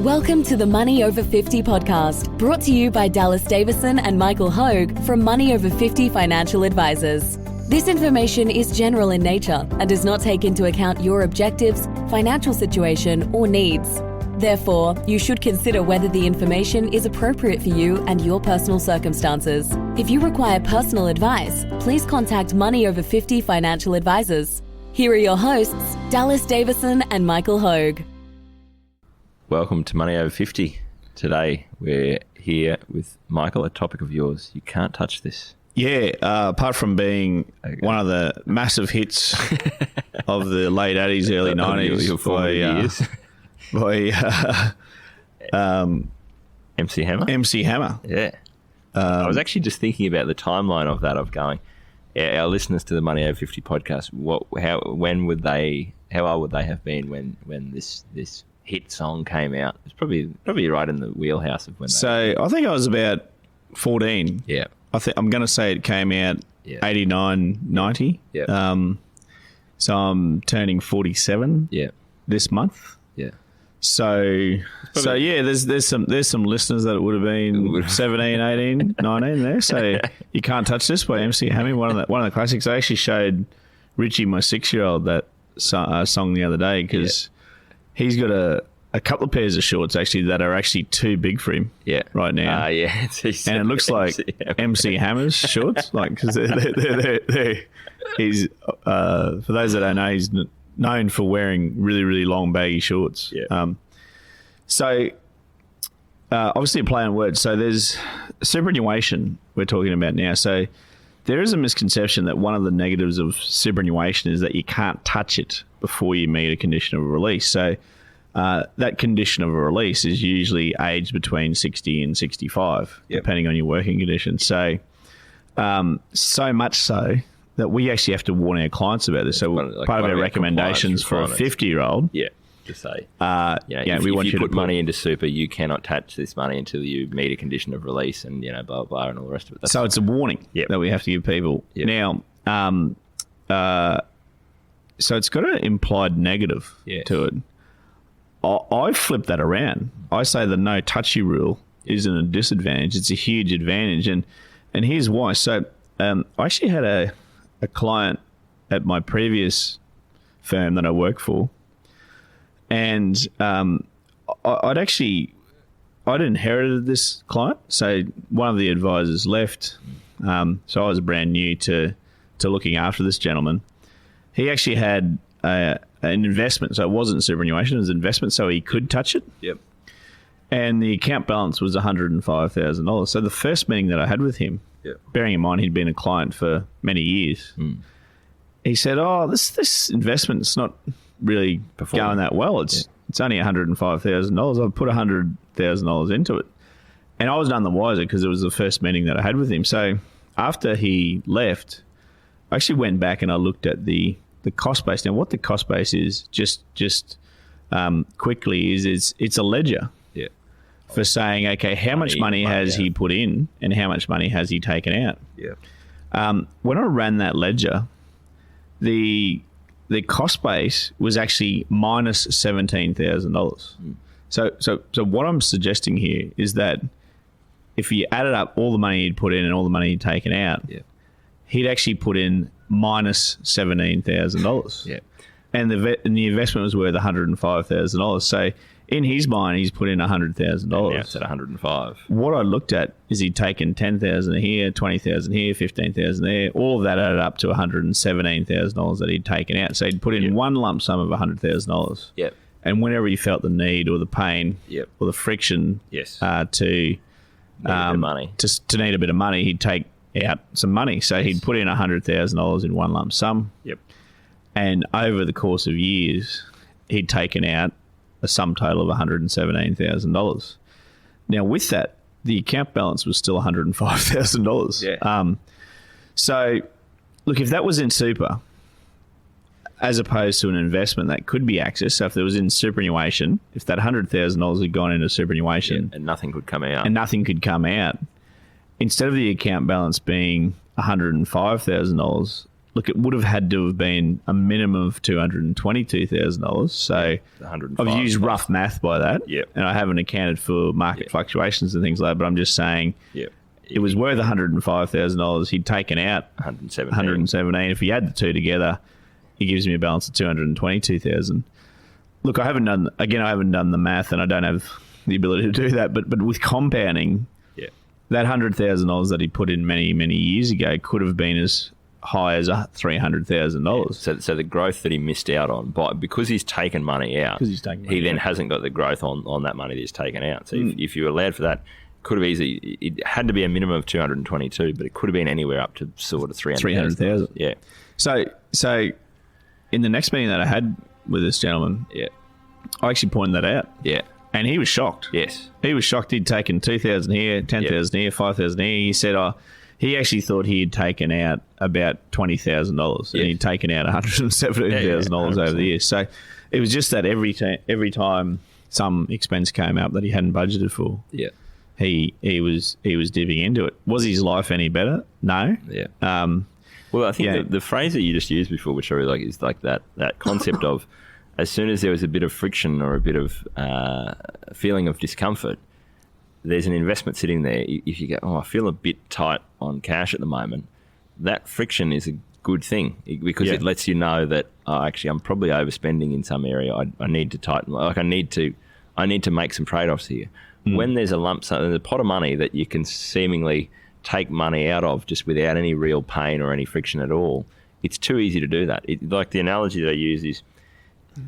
Welcome to the Money Over 50 podcast, brought to you by Dallas Davison and Michael Hogue from Money Over 50 Financial Advisors. This information is general in nature and does not take into account your objectives, financial situation, or needs. Therefore, you should consider whether the information is appropriate for you and your personal circumstances. If you require personal advice, please contact Money Over 50 Financial Advisors. Here are your hosts, Dallas Davison and Michael Hogue. Welcome to Money Over 50. Today we're here with Michael, a topic of yours. You can't touch this. Yeah, apart from being one of the massive hits of the late 80s, early 90s by MC Hammer? MC Hammer. Yeah. I was actually just thinking about the timeline of that, of going, our listeners to the Money Over 50 podcast, how old would they have been when this hit song came out? It's probably right in the wheelhouse of when So I think I was about 14. Yeah. I'm going to say it came out 89, 90. Yeah. So I'm turning 47 this month. Yeah. So yeah, there's some listeners that would have been 17, 18, 19 there. So You Can't Touch This by MC Hammer, one of the classics. I actually showed Richie, my 6-year-old, that song the other day because he's got a couple of pairs of shorts actually that are actually too big for him right now. And it looks like MC Hammer's shorts, like because he's for those that don't know, he's known for wearing really, really long baggy shorts. Yeah. Obviously a play on words. So there's superannuation we're talking about now. So there is a misconception that one of the negatives of superannuation is that you can't touch it before you meet a condition of release. So that condition of a release is usually aged between 60 and 65, depending on your working conditions. So so much so that we actually have to warn our clients about this. So part of our recommendations for a 50-year-old, to say, we want you to put money into super, you cannot touch this money until you meet a condition of release, and blah blah blah, and all the rest of it. So it's a warning that we have to give people. Now, so it's got an implied negative to it. I flip that around. I say the no touchy rule isn't a disadvantage; it's a huge advantage, and here's why. So I actually had a client at my previous firm that I worked for. And I'd inherited this client. So one of the advisors left. So I was brand new to looking after this gentleman. He actually had an investment. So it wasn't superannuation, it was investment, so he could touch it. Yep. And the account balance was $105,000. So the first meeting that I had with him, bearing in mind he'd been a client for many years, he said, this investment's not really going that well. It's only $105,000. I've put $100,000 into it. And I was none the wiser because it was the first meeting that I had with him. So after he left, I actually went back and I looked at the cost base. Now, what the cost base is, just quickly, is it's a ledger for saying, okay, how much money has he put in and how much money has he taken out? When I ran that ledger, the cost base was actually minus $17,000. So what I'm suggesting here is that if you added up all the money he'd put in and all the money he'd taken out, he'd actually put in minus $17,000. And the investment was worth $105,000. So in his mind, he's put in $100,000. Now it's at 105. What I looked at is he'd taken $10,000 here, $20,000 here, $15,000 there. All of that added up to $117,000 that he'd taken out. So he'd put in one lump sum of $100,000. Yep. And whenever he felt the need or the pain or the friction to need a bit of money, he'd take out some money. So he'd put in $100,000 in one lump sum. Yep. And over the course of years, he'd taken out a sum total of $117,000. Now, with that, the account balance was still $105,000. So, look, if that was in super, as opposed to an investment that could be accessed, so if there was in superannuation, if that $100,000 had gone into superannuation and nothing could come out, instead of the account balance being $105,000, look, it would have had to have been a minimum of $222,000. So I've used rough math by that. Yep. And I haven't accounted for market fluctuations and things like that. But I'm just saying it was worth $105,000. He'd taken out 117. If he add the two together, he gives me a balance of 222,000. Look, I haven't done the math, and I don't have the ability to do that. But with compounding, that $100,000 that he put in many, many years ago could have been as high as $300,000. So the growth that he missed out on, because he's taken money out, he then hasn't got the growth on that money that he's taken out. So if you allowed for that, could have easily, it had to be a minimum of 222, but it could have been anywhere up to sort of 300,000. Yeah. So in the next meeting that I had with this gentleman, I actually pointed that out. Yeah. And he was shocked. Yes. He was shocked. He'd taken 2,000 here, 10,000 here, 5,000 here. He said, he actually thought he had taken out about $20,000 and he'd taken out $117,000 over the years. So it was just that every time some expense came up that he hadn't budgeted for, he was dipping into it. Was his life any better? No. Yeah. Well, I think the phrase that you just used before, which I really like, is like that concept of as soon as there was a bit of friction or a bit of feeling of discomfort, there's an investment sitting there. If you go, I feel a bit tight on cash at the moment, that friction is a good thing because it lets you know that actually I'm probably overspending in some area. I need to tighten. Like I need to make some trade-offs here. When there's a lump sum, there's a pot of money that you can seemingly take money out of just without any real pain or any friction at all, it's too easy to do that. Like the analogy that I use is,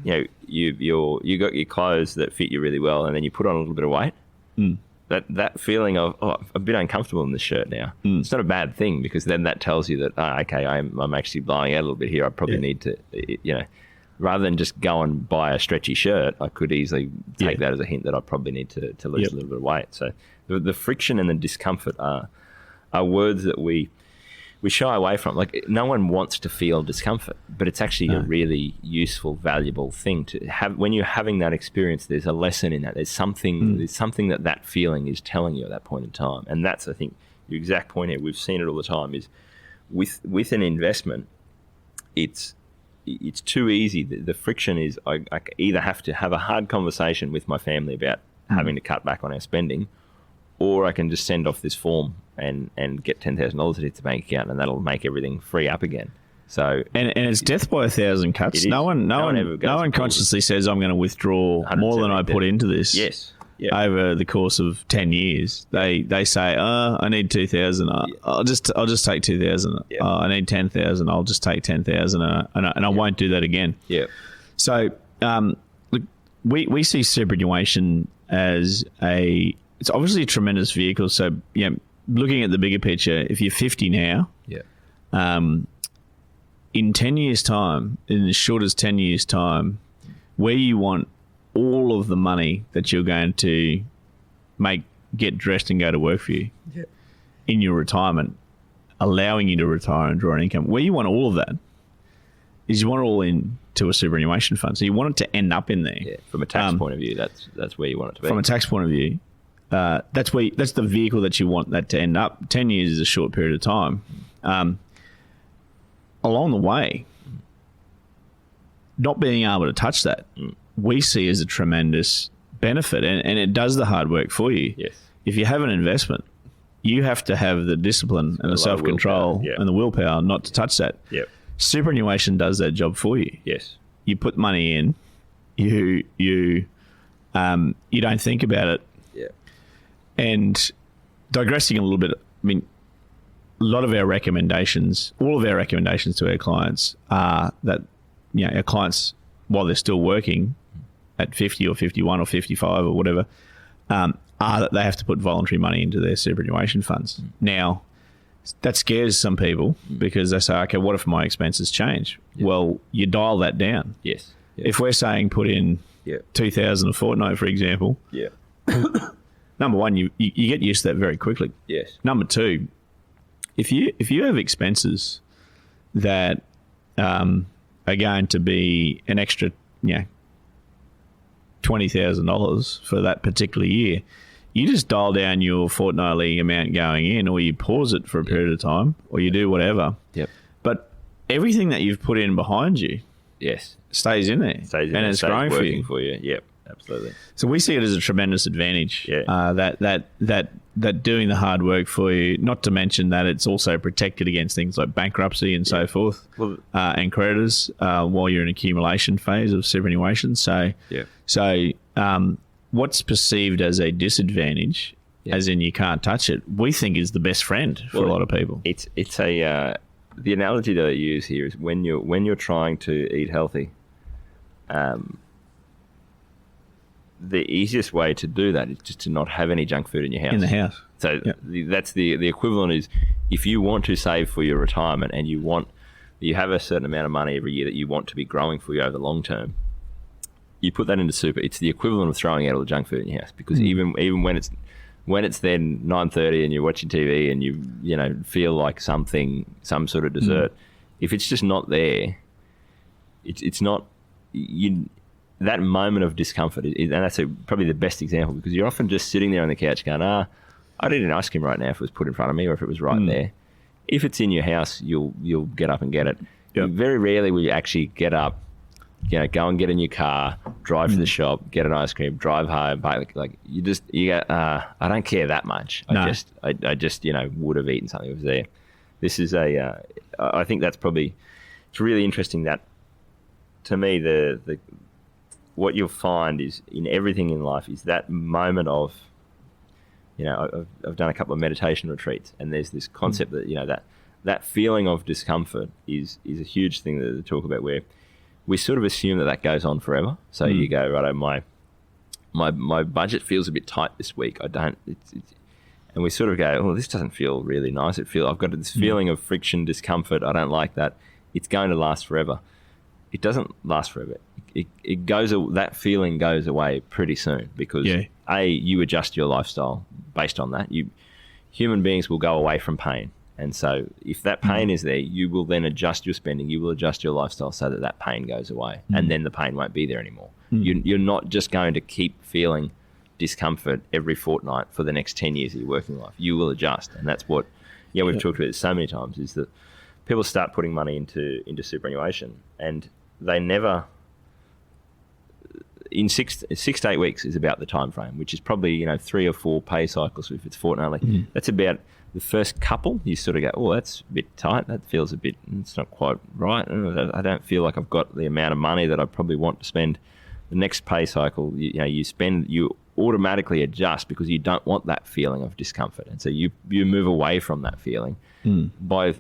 you got your clothes that fit you really well, and then you put on a little bit of weight. That feeling of I'm a bit uncomfortable in this shirt now. It's not a bad thing because then that tells you that I'm actually blowing out a little bit here. I probably need to, rather than just go and buy a stretchy shirt, I could easily take that as a hint that I probably need to lose a little bit of weight. So the friction and the discomfort are words that we shy away from. Like no one wants to feel discomfort, but it's actually a really useful, valuable thing to have. When you're having that experience, there's a lesson in that. There's something that feeling is telling you at that point in time. And that's, I think, your exact point here. We've seen it all the time is with an investment, it's too easy. The friction is I either have to have a hard conversation with my family about having to cut back on our spending, or I can just send off this form and get $10,000 into the bank account, and that'll make everything free up again. So and it's death by 1,000 cuts. No one consciously says I'm going to withdraw more than I put into this. Yes. Yep. Over the course of 10 years, they say, I need 2,000. I'll just take 2,000. Yep. I need 10,000. I'll just take 10,000, and I won't do that again. Yeah. So look, we see superannuation as it's obviously a tremendous vehicle. So looking at the bigger picture, if you're 50 now, in 10 years' time, in as short as 10 years' time, where you want all of the money that you're going to get dressed and go to work for you in your retirement, allowing you to retire and draw an income, where you want all of that is you want it all into a superannuation fund. So you want it to end up in there. Yeah. From a tax point of view, that's where you want it to be. From a tax point of view, that's the vehicle that you want that to end up. 10 years is a short period of time. Along the way, not being able to touch that, we see as a tremendous benefit, and it does the hard work for you. Yes. If you have an investment, you have to have the discipline and the self-control and the willpower not to touch that. Yep. Superannuation does that job for you. Yes. You put money in, you don't think about it. Yeah. And digressing a little bit, I mean, all of our recommendations to our clients are that, our clients, while they're still working at 50 or 51 or 55 or whatever, are that they have to put voluntary money into their superannuation funds. Now, that scares some people because they say, okay, what if my expenses change? Yep. Well, you dial that down. Yes. Yep. If we're saying put in $2,000 a fortnight, for example, number one, you get used to that very quickly. Yes. Number two, if you have expenses that are going to be an extra, $20,000 for that particular year, you just dial down your fortnightly amount going in, or you pause it for a period of time, or you do whatever. Yep. But everything that you've put in behind you, yes, stays in there, and it's growing for you. Yep, absolutely. So we see it as a tremendous advantage. Yeah. That doing the hard work for you. Not to mention that it's also protected against things like bankruptcy and so forth, and creditors while you're in accumulation phase of superannuation. So what's perceived as a disadvantage, as in you can't touch it, we think is the best friend for a lot of people. It's a the analogy that I use here is when you're trying to eat healthy, the easiest way to do that is just to not have any junk food in your house. In the house. So that's the equivalent is if you want to save for your retirement and you have a certain amount of money every year that you want to be growing for you over the long term, you put that into super. It's the equivalent of throwing out all the junk food in your house, because even when it's then 9:30 and you're watching TV and you feel like some sort of dessert, if it's just not there, it's not that moment of discomfort, and that's probably the best example, because you're often just sitting there on the couch going, I'd eat an ice cream right now if it was put in front of me or if it was right there. If it's in your house, you'll get up and get it. Yep. Very rarely will you actually get up, go and get in your car, drive to the shop, get an ice cream, drive home. Like you go, I don't care that much. No. I just would have eaten something that was there. This is I think that's probably, it's really interesting that, to me, the what you'll find is in everything in life is that moment of, I've done a couple of meditation retreats, and there's this concept that, that feeling of discomfort is a huge thing that they talk about, where we sort of assume that goes on forever. So you go, right, my budget feels a bit tight this week. And we sort of go, oh, this doesn't feel really nice. I've got this feeling of friction, discomfort. I don't like that. It's going to last forever. It doesn't last forever. It goes. That feeling goes away pretty soon, because you adjust your lifestyle based on that. Human beings will go away from pain, and so if that pain is there, you will then adjust your spending. You will adjust your lifestyle so that pain goes away, and then the pain won't be there anymore. You're not just going to keep feeling discomfort every fortnight for the next 10 years of your working life. You will adjust, and that's what we've talked about it so many times, is that people start putting money into superannuation, and they never, in 6 to 8 weeks is about the time frame, which is probably 3 or 4 pay cycles if it's fortnightly. That's about the first couple. You sort of go, oh, that's a bit tight, that feels a bit, it's not quite right, I don't feel like I've got the amount of money that I probably want to spend. The next pay cycle, you automatically adjust, because you don't want that feeling of discomfort, and so you move away from that feeling. By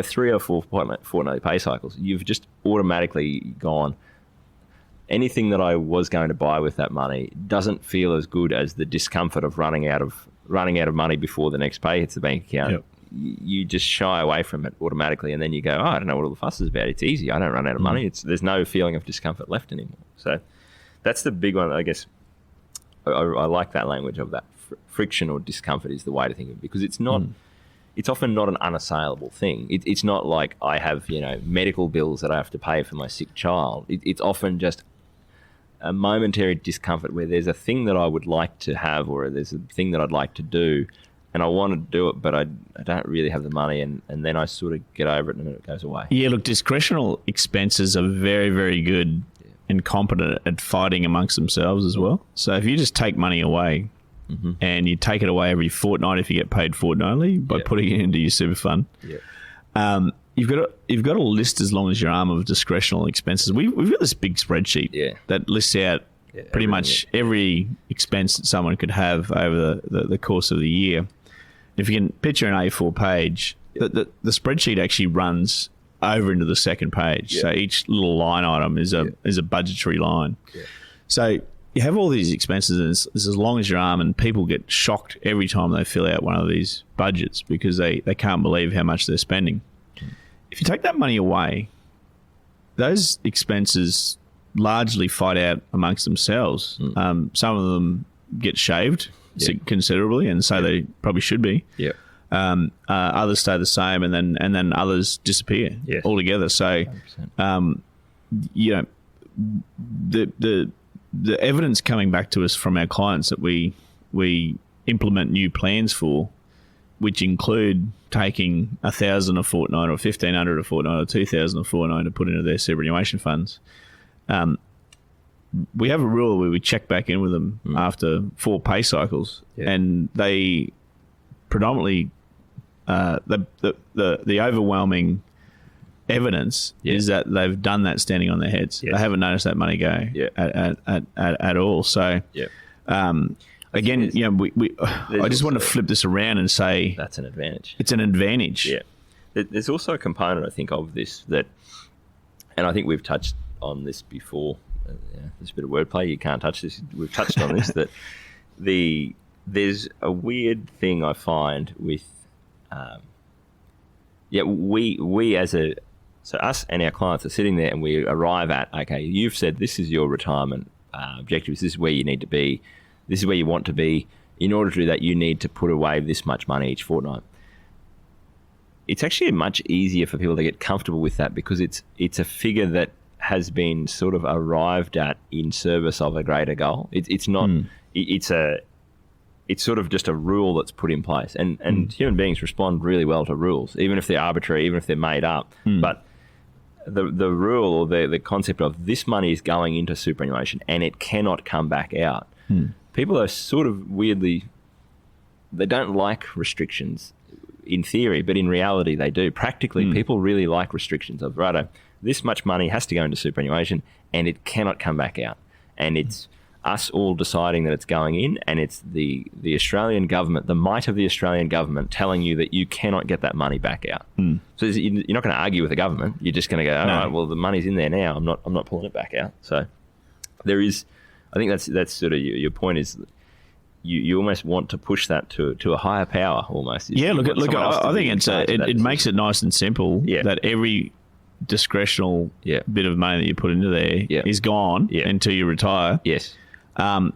3 or 4 fortnightly pay cycles, you've just automatically gone, anything that I was going to buy with that money doesn't feel as good as the discomfort of running out of money before the next pay hits the bank account. Yep. You just shy away from it automatically, and then you go, I don't know what all the fuss is about. It's easy. I don't run out of money. There's no feeling of discomfort left anymore. So that's the big one, I guess. I like that language of that. Friction or discomfort is the way to think of it, because it's not. It's often not an unassailable thing. It's not like I have medical bills that I have to pay for my sick child. It's often just a momentary discomfort where there's a thing that I would like to have, or there's a thing that I'd like to do, and I want to do it, but I don't really have the money, and then I sort of get over it and then it goes away. Yeah, look, discretional expenses are very, very good and competent at fighting amongst themselves as well. So if you just take money away, and you take it away every fortnight if you get paid fortnightly by putting it into your super fund, you've got a list as long as your arm of discretional expenses. We've got this big spreadsheet that lists out pretty much every expense that someone could have over the course of the year. If you can picture an A4 page, the spreadsheet actually runs over into the second page. So each little line item is a budgetary line. So you have all these expenses, and it's as long as your arm, and people get shocked every time they fill out one of these budgets, because they can't believe how much they're spending. If you take that money away, those expenses largely fight out amongst themselves. Some of them get shaved considerably, and so they probably should be. Others stay the same, and then others disappear altogether. So, the evidence coming back to us from our clients that we implement new plans for which include taking 1,000 a fortnight or 1,500 a fortnight or 2,000 a fortnight to put into their superannuation funds. We have a rule where we check back in with them after 4 pay cycles, and they predominantly the overwhelming evidence is that they've done that standing on their heads. They haven't noticed that money go at all. So again, I just want to flip this around and say that's an advantage. It's an advantage. Yeah. There's also a component, I think, of this that, and I think we've touched on this before. There's a bit of wordplay. You can't touch this. We've touched on this. That there's a weird thing I find with, we as so us and our clients are sitting there and we arrive at, okay, you've said this is your retirement objectives. This is where you need to be. This is where you want to be. In order to do that, you need to put away this much money each fortnight. It's actually much easier for people to get comfortable with that because it's a figure that has been sort of arrived at in service of a greater goal. It's not. It's sort of just a rule that's put in place, and human beings respond really well to rules, even if they're arbitrary, even if they're made up. But the rule or the concept of this money is going into superannuation and it cannot come back out. People are sort of weirdly, they don't like restrictions in theory, but in reality they do. Practically, people really like restrictions of, righto, this much money has to go into superannuation and it cannot come back out. And it's us all deciding that it's going in, and it's the Australian government, the might of the Australian government telling you that you cannot get that money back out. So you're not going to argue with the government. You're just going to go, all right, well, the money's in there now. I'm not pulling it back out. So there is, I think that's sort of your point is you almost want to push that to a higher power almost. Yeah, look, I think it makes it nice and simple that every discretional bit of money that you put into there is gone until you retire. Yes.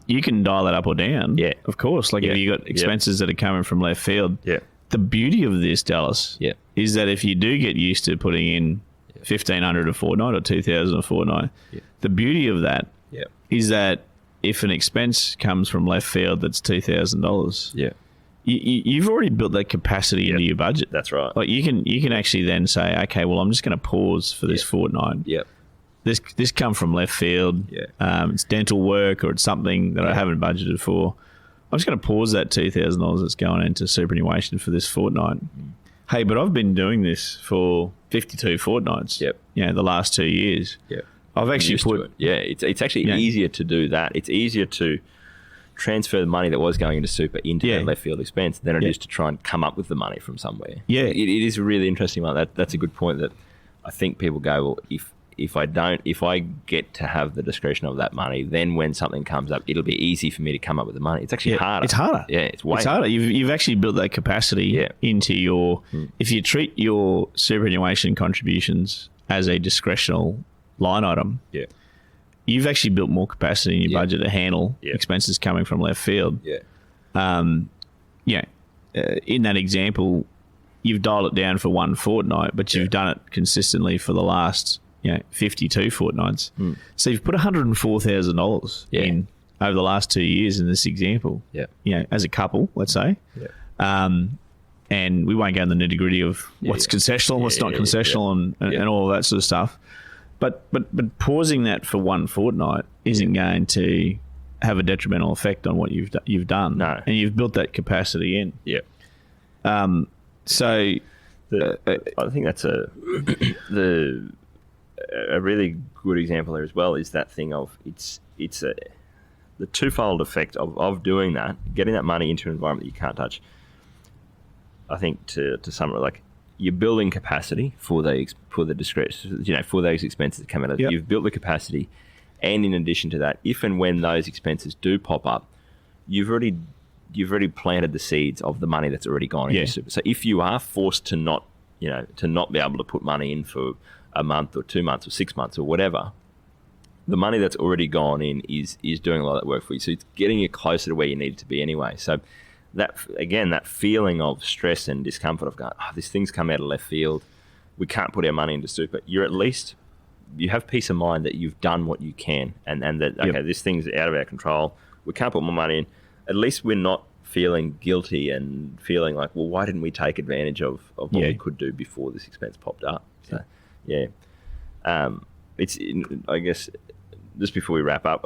You can dial that up or down. Yeah. Of course. Like if you got expenses that are coming from left field. Yeah. The beauty of this, Dallas, is that if you do get used to putting in 1,500 a fortnight or 2,000 a fortnight, the beauty of that is that if an expense comes from left field that's $2,000, you've already built that capacity into your budget. That's right. Like you can actually then say, okay, well, I'm just going to pause for this fortnight. Yeah. This come from left field. Yeah. It's dental work or it's something that I haven't budgeted for. I'm just going to pause that $2,000 that's going into superannuation for this fortnight. Hey, but I've been doing this for 52 fortnights. Yep. The last 2 years. Yep. I've actually put. It's actually easier to do that. It's easier to transfer the money that was going into super into that left field expense than it is to try and come up with the money from somewhere. Yeah, it is a really interesting one. That's a good point. That I think people go, well, if I get to have the discretion of that money, then when something comes up, it'll be easy for me to come up with the money. It's actually harder. It's harder. Yeah, it's harder. You've actually built that capacity into your. If you treat your superannuation contributions as a discretional line item, you've actually built more capacity in your budget to handle expenses coming from left field. In that example, you've dialed it down for one fortnight, but you've done it consistently for the last 52 fortnights. So you've put $104,000 in over the last 2 years in this example. As a couple, let's say. And we won't go in the nitty gritty of what's concessional, what's not concessional, and all of that sort of stuff. But pausing that for one fortnight isn't going to have a detrimental effect on what you've done. No. And you've built that capacity in. Yeah. I think that's a really good example there as well is that thing of it's the twofold effect of doing that, getting that money into an environment that you can't touch. I think to summarize, like, you're building capacity for the discretion, for those expenses that come out of it. You've built the capacity, and in addition to that, if and when those expenses do pop up, you've already planted the seeds of the money that's already gone into super. So if you are forced to not be able to put money in for a month or 2 months or 6 months or whatever, the money that's already gone in is doing a lot of that work for you. So it's getting you closer to where you need to be anyway. So that feeling of stress and discomfort of going, this thing's come out of left field, we can't put our money into super. You have peace of mind that you've done what you can, and that this thing's out of our control. We can't put more money in. At least we're not feeling guilty and feeling like, well, why didn't we take advantage of what we could do before this expense popped up? So, I guess just before we wrap up,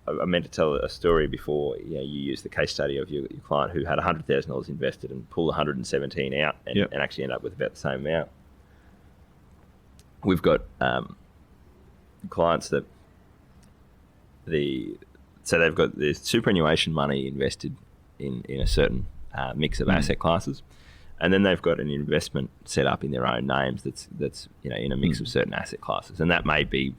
I meant to tell a story before. You used the case study of your client who had $100,000 invested and pulled 117 out and actually ended up with about the same amount. We've got clients that they've got the superannuation money invested in a certain mix of asset classes, and then they've got an investment set up in their own names that's in a mix of certain asset classes, and that may be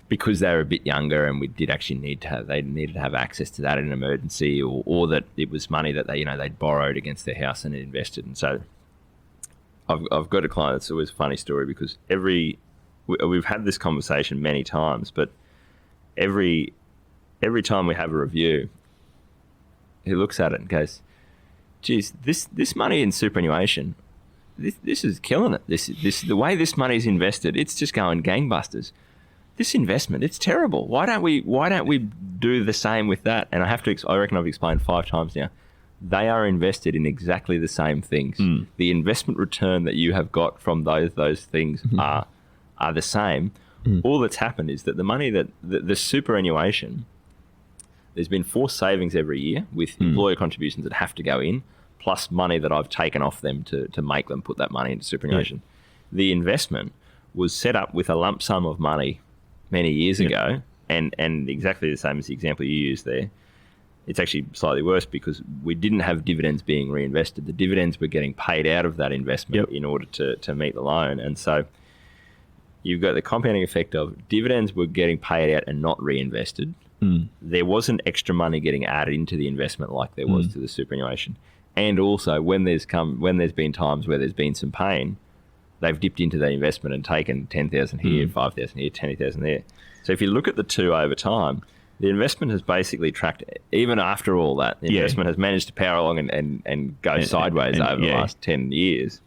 because they were a bit younger and we did actually needed to have access to that in an emergency, or that it was money that they'd borrowed against their house and invested. And so I've got a client that's always a funny story, because we've had this conversation many times, but every time we have a review, he looks at it and goes, geez, this money in superannuation, this is killing it. This the way this money is invested, it's just going gangbusters. This investment, it's terrible. Why don't we do the same with that? And I reckon I've explained 5 times now. They are invested in exactly the same things. The investment return that you have got from those things are the same. All that's happened is that the money that the superannuation, there's been forced savings every year with employer contributions that have to go in, plus money that I've taken off them to make them put that money into superannuation. The investment was set up with a lump sum of money many years ago, and exactly the same as the example you used there. It's actually slightly worse because we didn't have dividends being reinvested. The dividends were getting paid out of that investment in order to meet the loan. And so you've got the compounding effect of dividends were getting paid out and not reinvested. There wasn't extra money getting added into the investment like there was to the superannuation. And also when there's been times where there's been some pain, they've dipped into the investment and taken 10,000 here, 5,000 here, 20,000 there. So if you look at the two over time, the investment has basically tracked, even after all that, the investment has managed to power along and go sideways over the last 10 years.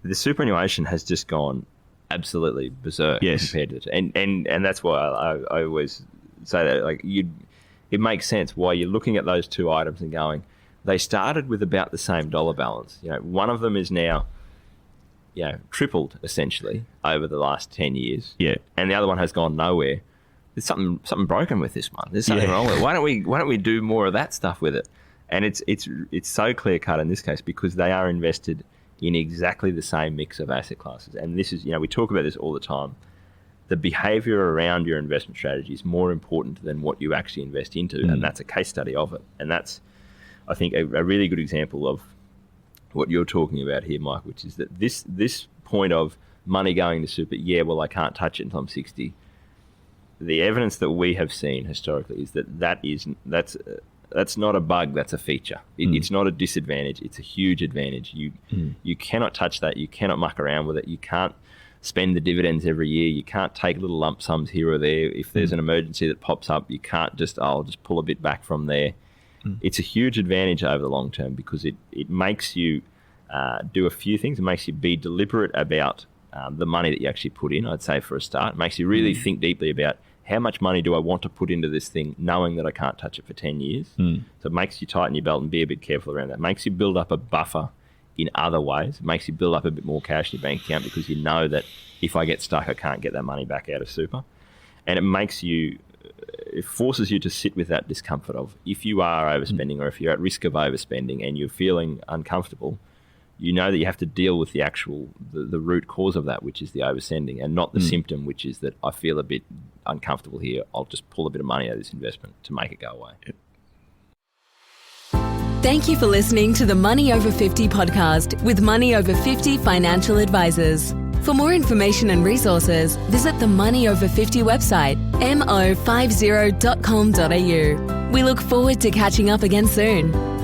The superannuation has just gone absolutely berserk compared to it. And that's why I always say that, like, it makes sense why you're looking at those two items and going, they started with about the same dollar balance. One of them is now tripled essentially over the last 10 years. And the other one has gone nowhere. There's something broken with this one. There's something wrong with it. Why don't we do more of that stuff with it? And it's so clear cut in this case because they are invested in exactly the same mix of asset classes. And this is, we talk about this all the time. The behavior around your investment strategy is more important than what you actually invest into. And that's a case study of it. And that's, I think, a really good example of what you're talking about here, Mike, which is that this point of money going to super, I can't touch it until I'm 60. The evidence that we have seen historically is that's not a bug, that's a feature. It's not a disadvantage, it's a huge advantage. You cannot touch that, you cannot muck around with it, you can't spend the dividends every year, you can't take little lump sums here or there. If there's an emergency that pops up, you can't just, I'll just pull a bit back from there. It's a huge advantage over the long term because it makes you do a few things. It makes you be deliberate about the money that you actually put in, I'd say, for a start. It makes you really think deeply about how much money do I want to put into this thing knowing that I can't touch it for 10 years. So it makes you tighten your belt and be a bit careful around that. It makes you build up a buffer in other ways. It makes you build up a bit more cash in your bank account because you know that if I get stuck, I can't get that money back out of super. And it forces you to sit with that discomfort of if you are overspending or if you're at risk of overspending and you're feeling uncomfortable, you know that you have to deal with the actual, the root cause of that, which is the overspending, and not the symptom, which is that I feel a bit uncomfortable here. I'll just pull a bit of money out of this investment to make it go away. Thank you for listening to the Money Over 50 podcast with Money Over 50 financial advisors. For more information and resources, visit the Money Over 50 website, mo50.com.au. We look forward to catching up again soon.